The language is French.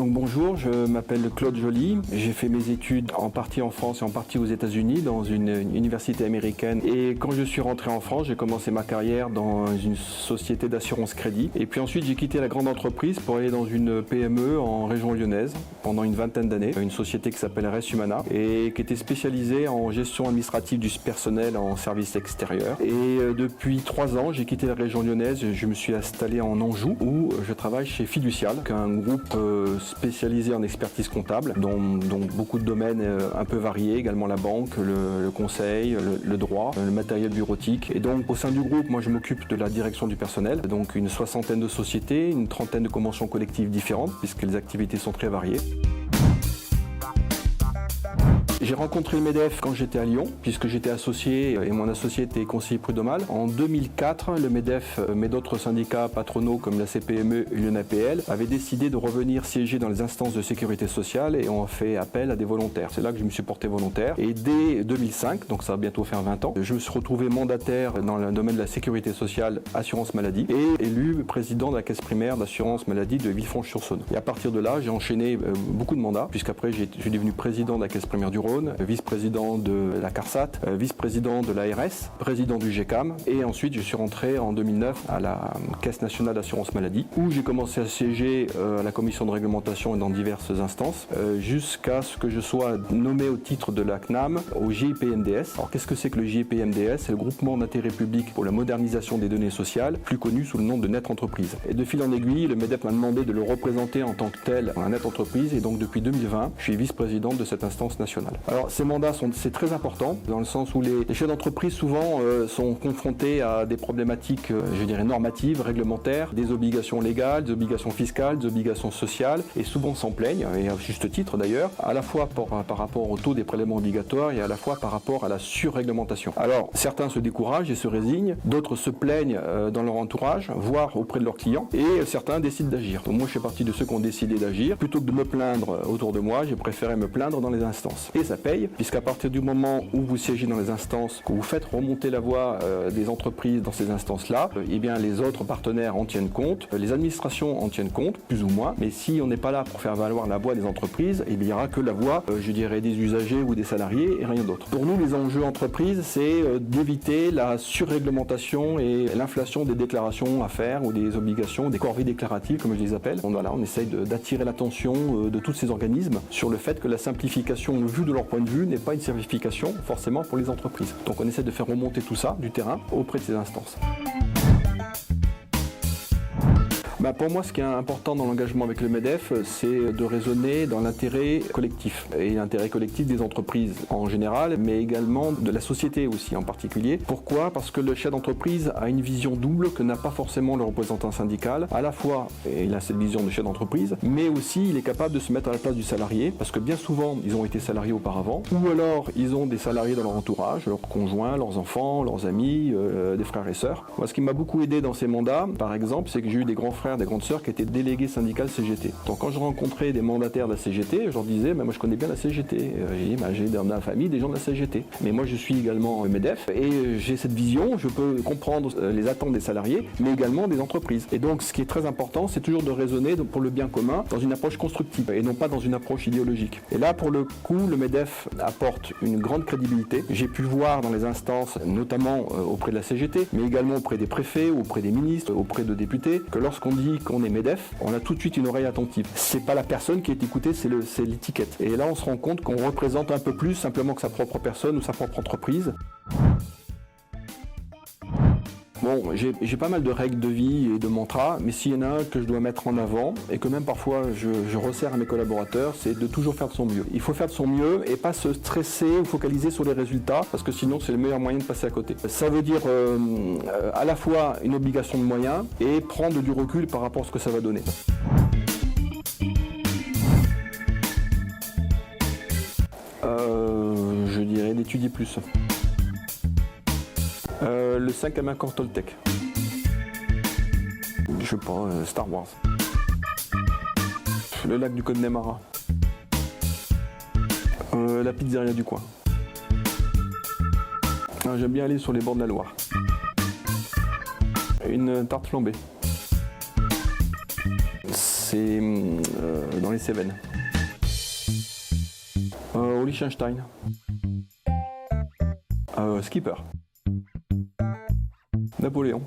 Donc bonjour, je m'appelle Claude Joly. J'ai fait mes études en partie en France et en partie aux États-Unis dans une université américaine. Et quand je suis rentré en France, j'ai commencé ma carrière dans une société d'assurance crédit. Et puis ensuite, j'ai quitté la grande entreprise pour aller dans une PME en région lyonnaise pendant une vingtaine d'années. Une société qui s'appelle Res Humana et qui était spécialisée en gestion administrative du personnel en service extérieur. Et depuis 3 ans, j'ai quitté la région lyonnaise. Je me suis installé en Anjou où je travaille chez Fiducial, un groupe spécialisé en expertise comptable, dont beaucoup de domaines un peu variés, également la banque, le conseil, le droit, le matériel bureautique. Et donc au sein du groupe, moi je m'occupe de la direction du personnel, donc une 60aine de sociétés, une 30aine de conventions collectives différentes, puisque les activités sont très variées. J'ai rencontré le MEDEF quand j'étais à Lyon, puisque j'étais associé et mon associé était conseiller prud'homal. En 2004, le MEDEF, mais d'autres syndicats patronaux comme la CPME et l'UNAPL, avaient décidé de revenir siéger dans les instances de sécurité sociale et ont fait appel à des volontaires. C'est là que je me suis porté volontaire. Et dès 2005, donc ça va bientôt faire 20 ans, je me suis retrouvé mandataire dans le domaine de la sécurité sociale, assurance maladie, et élu président de la caisse primaire d'assurance maladie de Villefranche-sur-Saône. Et à partir de là, j'ai enchaîné beaucoup de mandats, puisqu'après je suis devenu président de la caisse primaire du Rhône, vice-président de la CARSAT, vice-président de l'ARS, président du GECAM, et ensuite je suis rentré en 2009 à la Caisse nationale d'assurance maladie, où j'ai commencé à siéger à la commission de réglementation et dans diverses instances, jusqu'à ce que je sois nommé au titre de la CNAM au GIPMDS. Alors qu'est-ce que c'est que le GIPMDS? C'est le groupement d'intérêt public pour la modernisation des données sociales, plus connu sous le nom de Net Entreprise. Et de fil en aiguille, le MEDEF m'a demandé de le représenter en tant que tel à Net Entreprise, et donc depuis 2020, je suis vice-président de cette instance nationale. Alors ces mandats c'est très important dans le sens où les chefs d'entreprise souvent sont confrontés à des problématiques, je dirais normatives, réglementaires, des obligations légales, des obligations fiscales, des obligations sociales, et souvent s'en plaignent, et à juste titre d'ailleurs, à la fois par rapport au taux des prélèvements obligatoires et à la fois par rapport à la surréglementation. Alors certains se découragent et se résignent, d'autres se plaignent dans leur entourage, voire auprès de leurs clients, et certains décident d'agir. Donc moi je fais partie de ceux qui ont décidé d'agir. Plutôt que de me plaindre autour de moi, j'ai préféré me plaindre dans les instances. Et ça paye, puisqu'à partir du moment où vous siégez dans les instances, que vous faites remonter la voix des entreprises dans ces instances-là, eh bien les autres partenaires en tiennent compte, les administrations en tiennent compte, plus ou moins, mais si on n'est pas là pour faire valoir la voix des entreprises, eh bien, il n'y aura que la voix, je dirais, des usagers ou des salariés et rien d'autre. Pour nous, les enjeux entreprises, c'est d'éviter la surréglementation et l'inflation des déclarations à faire ou des obligations, des corvées déclaratives, comme je les appelle. Donc, voilà, on essaye d'attirer l'attention de tous ces organismes sur le fait que la simplification, vue de leur point de vue, n'est pas une simplification forcément pour les entreprises. Donc on essaie de faire remonter tout ça du terrain auprès de ces instances. Pour moi, ce qui est important dans l'engagement avec le MEDEF, c'est de raisonner dans l'intérêt collectif, et l'intérêt collectif des entreprises en général, mais également de la société aussi en particulier. Pourquoi? Parce que le chef d'entreprise a une vision double que n'a pas forcément le représentant syndical. À la fois, il a cette vision de chef d'entreprise, mais aussi il est capable de se mettre à la place du salarié, parce que bien souvent, ils ont été salariés auparavant, ou alors ils ont des salariés dans leur entourage, leurs conjoints, leurs enfants, leurs amis, des frères et sœurs. Moi, ce qui m'a beaucoup aidé dans ces mandats, par exemple, c'est que j'ai eu des grands frères, des grandes sœurs qui étaient délégués syndicales CGT. Donc quand je rencontrais des mandataires de la CGT, je leur disais, moi je connais bien la CGT. J'ai dans ma famille des gens de la CGT. Mais moi je suis également MEDEF et j'ai cette vision, je peux comprendre les attentes des salariés, mais également des entreprises. Et donc ce qui est très important, c'est toujours de raisonner pour le bien commun dans une approche constructive et non pas dans une approche idéologique. Et là, pour le coup, le MEDEF apporte une grande crédibilité. J'ai pu voir dans les instances, notamment auprès de la CGT, mais également auprès des préfets, auprès des ministres, auprès de députés, que lorsqu'on dit qu'on est MEDEF, on a tout de suite une oreille attentive. C'est pas la personne qui est écoutée, c'est l'étiquette. Et là, on se rend compte qu'on représente un peu plus simplement que sa propre personne ou sa propre entreprise. Bon, j'ai pas mal de règles de vie et de mantras, mais s'il y en a un que je dois mettre en avant, et que même parfois je resserre à mes collaborateurs, c'est de toujours faire de son mieux. Il faut faire de son mieux et pas se stresser ou focaliser sur les résultats, parce que sinon c'est le meilleur moyen de passer à côté. Ça veut dire à la fois une obligation de moyens et prendre du recul par rapport à ce que ça va donner. Je dirais d'étudier plus. Le 5e accord Toltec. Je sais pas, Star Wars. Le lac du Connemara. La pizzeria du coin. J'aime bien aller sur les bords de la Loire. Une tarte flambée. C'est dans les Cévennes. Au Liechtenstein. Skipper. Napoléon.